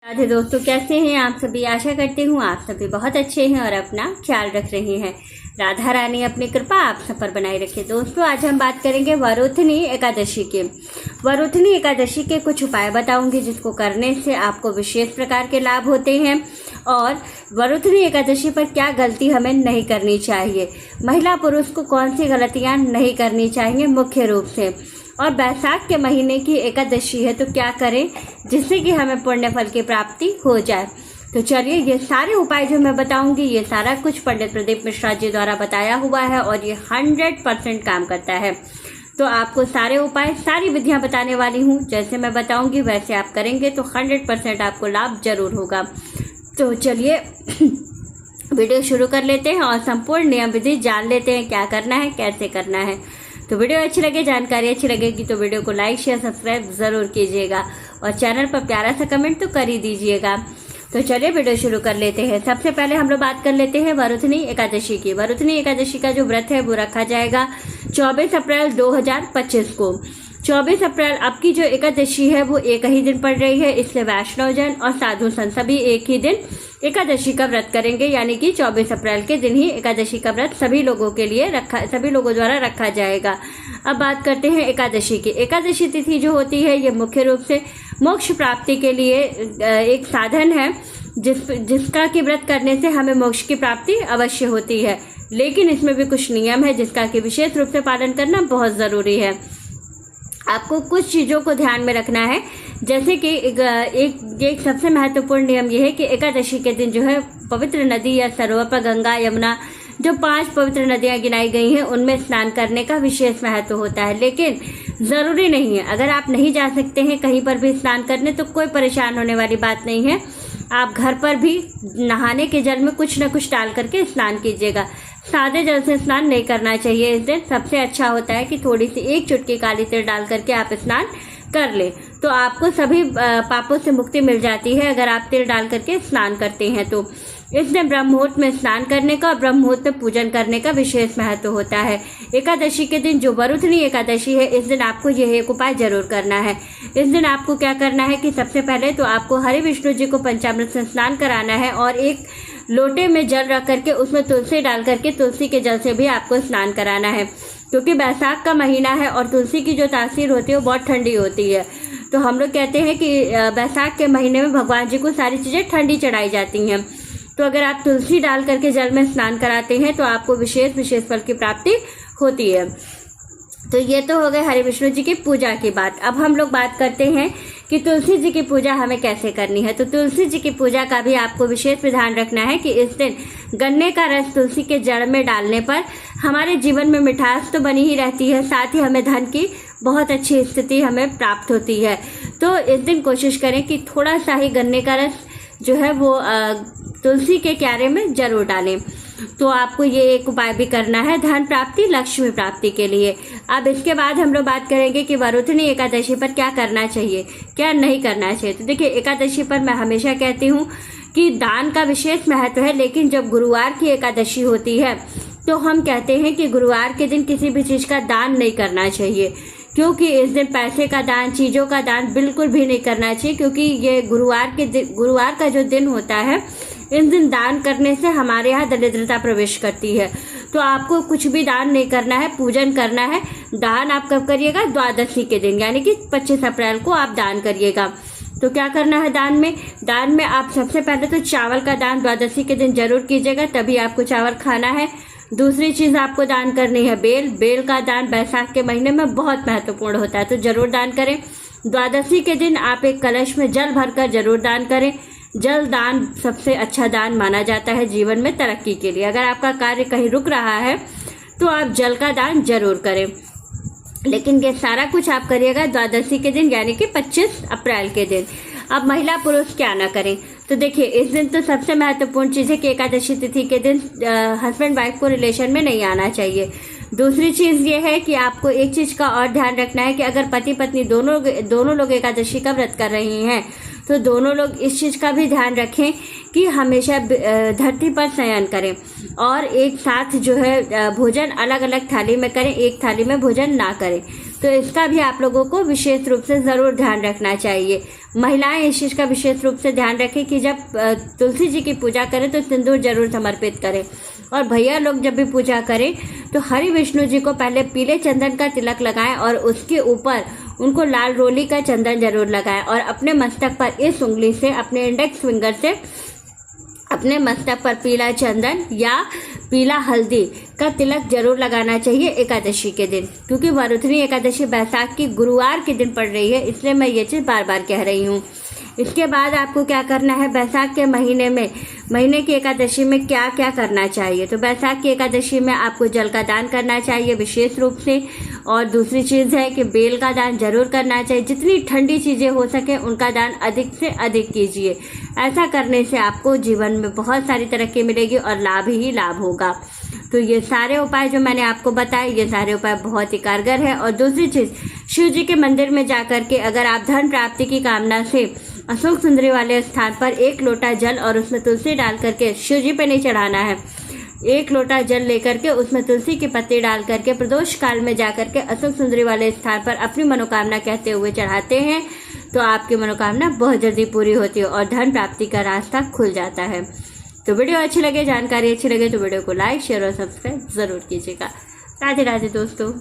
राधे दोस्तों, कैसे हैं आप सभी। आशा करती हूँ आप सभी बहुत अच्छे हैं और अपना ख्याल रख रहे हैं। राधा रानी अपनी कृपा आप सब पर बनाए रखे। दोस्तों, आज हम बात करेंगे वरुथनी एकादशी के। वरुथनी एकादशी के कुछ उपाय बताऊंगी जिसको करने से आपको विशेष प्रकार के लाभ होते हैं। और वरुथनी एकादशी पर क्या गलती हमें नहीं करनी चाहिए, महिला पुरुष को कौन सी गलतियां नहीं करनी चाहिए मुख्य रूप से। और बैसाख के महीने की एकादशी है तो क्या करें जिससे कि हमें पुण्य फल की प्राप्ति हो जाए। तो चलिए, ये सारे उपाय जो मैं बताऊंगी ये सारा कुछ पंडित प्रदीप मिश्रा जी द्वारा बताया हुआ है और ये 100% काम करता है। तो आपको सारे उपाय सारी विधियां बताने वाली हूँ, जैसे मैं बताऊंगी वैसे आप करेंगे तो 100% आपको लाभ जरूर होगा। तो चलिए वीडियो शुरू कर लेते हैं और संपूर्ण नियम विधि जान लेते हैं, क्या करना है कैसे करना है। तो वीडियो अच्छी लगे, जानकारी अच्छी लगेगी तो वीडियो को लाइक शेयर सब्सक्राइब जरूर कीजिएगा और चैनल पर प्यारा सा कमेंट तो कर ही दीजिएगा। तो चलिए वीडियो शुरू कर लेते हैं। सबसे पहले हम लोग बात कर लेते हैं वरुथनी एकादशी की। वरुथनी एकादशी का जो व्रत है वो रखा जाएगा 24 अप्रैल 2025 को। 24 अप्रैल अब की जो एकादशी है वो एक ही दिन पड़ रही है, इसलिए वैष्णवजन और साधु संत सभी एक ही दिन एकादशी का व्रत करेंगे, यानी कि 24 अप्रैल के दिन ही एकादशी का व्रत सभी लोगों द्वारा रखा जाएगा। अब बात करते हैं एकादशी की। एकादशी तिथि जो होती है ये मुख्य रूप से मोक्ष प्राप्ति के लिए एक साधन है जिसका कि व्रत करने से हमें मोक्ष की प्राप्ति अवश्य होती है। लेकिन इसमें भी कुछ नियम है जिसका कि विशेष रूप से पालन करना बहुत जरूरी है। आपको कुछ चीज़ों को ध्यान में रखना है, जैसे कि एक सबसे महत्वपूर्ण नियम यह है कि एकादशी के दिन जो है पवित्र नदी या सरोवर पर गंगा यमुना जो 5 पवित्र नदियां गिनाई गई हैं उनमें स्नान करने का विशेष महत्व होता है। लेकिन ज़रूरी नहीं है, अगर आप नहीं जा सकते हैं कहीं पर भी स्नान करने तो कोई परेशान होने वाली बात नहीं है। आप घर पर भी नहाने के जल में कुछ न कुछ डाल करके स्नान कीजिएगा। सादे जल से स्नान नहीं करना चाहिए इस दिन। सबसे अच्छा होता है कि थोड़ी सी एक चुटकी काली तिल डाल करके आप स्नान कर ले तो आपको सभी पापों से मुक्ति मिल जाती है अगर आप तिल डाल करके स्नान करते हैं तो। इस दिन ब्रह्म मुहूर्त में स्नान करने का और ब्रह्म मुहूर्त में पूजन करने का विशेष महत्व होता है। एकादशी के दिन जो वरुथनी एकादशी है इस दिन आपको यह एक उपाय जरूर करना है। इस दिन आपको क्या करना है कि सबसे पहले तो आपको हरि विष्णु जी को पंचामृत से स्नान कराना है और एक लोटे में जल रख करके उसमें तुलसी डाल करके तुलसी के जल से भी आपको स्नान कराना है, क्योंकि बैसाख का महीना है और तुलसी की जो तासीर होती है वो बहुत ठंडी होती है। तो हम लोग कहते हैं कि बैसाख के महीने में भगवान जी को सारी चीज़ें ठंडी चढ़ाई जाती हैं। तो अगर आप तुलसी डाल करके जल में स्नान कराते हैं तो आपको विशेष फल की प्राप्ति होती है। तो ये तो हो गए हरि विष्णु जी की पूजा की बात। अब हम लोग बात करते हैं कि तुलसी जी की पूजा हमें कैसे करनी है। तो तुलसी जी की पूजा का भी आपको विशेष ध्यान रखना है कि इस दिन गन्ने का रस तुलसी के जड़ में डालने पर हमारे जीवन में मिठास तो बनी ही रहती है, साथ ही हमें धन की बहुत अच्छी स्थिति हमें प्राप्त होती है। तो इस दिन कोशिश करें कि थोड़ा सा ही गन्ने का रस जो है वो तुलसी के क्यारे में जरूर डालें। तो आपको ये एक उपाय भी करना है धन प्राप्ति लक्ष्मी प्राप्ति के लिए। अब इसके बाद हम लोग बात करेंगे कि वरुथनी एकादशी पर क्या करना चाहिए क्या नहीं करना चाहिए। तो देखिए, एकादशी पर मैं हमेशा कहती हूँ कि दान का विशेष महत्व है, लेकिन जब गुरुवार की एकादशी होती है तो हम कहते हैं कि गुरुवार के दिन किसी भी चीज़ का दान नहीं करना चाहिए, क्योंकि इस दिन पैसे का दान चीज़ों का दान बिल्कुल भी नहीं करना चाहिए, क्योंकि ये गुरुवार का जो दिन होता है इस दिन दान करने से हमारे यहाँ दरिद्रता प्रवेश करती है। तो आपको कुछ भी दान नहीं करना है, पूजन करना है। दान आप कब करिएगा? द्वादशी के दिन, यानी कि 25 अप्रैल को आप दान करिएगा। तो क्या करना है दान में आप सबसे पहले तो चावल का दान द्वादशी के दिन जरूर कीजिएगा, तभी आपको चावल खाना है। दूसरी चीज़ आपको दान करनी है बेल का दान बैसाख के महीने में बहुत महत्वपूर्ण होता है, तो जरूर दान करें। द्वादशी के दिन आप एक कलश में जल भरकर जरूर दान करें। जल दान सबसे अच्छा दान माना जाता है जीवन में तरक्की के लिए। अगर आपका कार्य कहीं रुक रहा है तो आप जल का दान जरूर करें, लेकिन ये सारा कुछ आप करिएगा द्वादशी के दिन, यानी कि 25 अप्रैल के दिन। अब महिला पुरुष क्या ना करें। तो देखिए, इस दिन तो सबसे महत्वपूर्ण चीज़ है कि एकादशी तिथि के दिन हस्बैंड वाइफ को रिलेशन में नहीं आना चाहिए। दूसरी चीज़ ये है कि आपको एक चीज़ का और ध्यान रखना है कि अगर पति पत्नी दोनों लोग एकादशी का व्रत कर रही हैं तो दोनों लोग इस चीज़ का भी ध्यान रखें कि हमेशा धरती पर शयन करें और एक साथ जो है भोजन अलग अलग थाली में करें, एक थाली में भोजन ना करें। तो इसका भी आप लोगों को विशेष रूप से ज़रूर ध्यान रखना चाहिए। महिलाएं इस चीज़ का विशेष रूप से ध्यान रखें कि जब तुलसी जी की पूजा करें तो सिंदूर जरूर समर्पित करें, और भैया लोग जब भी पूजा करें तो हरि विष्णु जी को पहले पीले चंदन का तिलक लगाएं और उसके ऊपर उनको लाल रोली का चंदन जरूर लगाएं, और अपने मस्तक पर इस उंगली से, अपने इंडेक्स फिंगर से अपने मस्तक पर पीला चंदन या पीला हल्दी का तिलक जरूर लगाना चाहिए एकादशी के दिन, क्योंकि वरुथनी एकादशी बैसाख की गुरुवार के दिन पड़ रही है, इसलिए मैं ये चीज़ बार बार कह रही हूँ। इसके बाद आपको क्या करना है, बैसाख के महीने की एकादशी में क्या क्या करना चाहिए। तो बैसाख की एकादशी में आपको जल का दान करना चाहिए विशेष रूप से, और दूसरी चीज़ है कि बेल का दान जरूर करना चाहिए। जितनी ठंडी चीज़ें हो सके उनका दान अधिक से अधिक कीजिए। ऐसा करने से आपको जीवन में बहुत सारी तरक्की मिलेगी और लाभ ही लाभ होगा। तो ये सारे उपाय जो मैंने आपको बताए, ये सारे उपाय बहुत ही कारगर है। और दूसरी चीज़, शिव जी के मंदिर में जाकर के अगर आप धन प्राप्ति की कामना से अशोक सुंदरी वाले स्थान पर 1 लोटा जल और उसमें तुलसी डाल करके, शिव जी पे नहीं चढ़ाना है, 1 लोटा जल लेकर के उसमें तुलसी की पत्ती डाल करके प्रदोष काल में जाकर के अशोक सुंदरी वाले स्थान पर अपनी मनोकामना कहते हुए चढ़ाते हैं तो आपकी मनोकामना बहुत जल्दी पूरी होती है और धन प्राप्ति का रास्ता खुल जाता है। तो वीडियो अच्छी लगे, जानकारी अच्छी लगे तो वीडियो को लाइक, शेयर और सब्सक्राइब जरूर कीजिएगा। राधे राधे दोस्तों।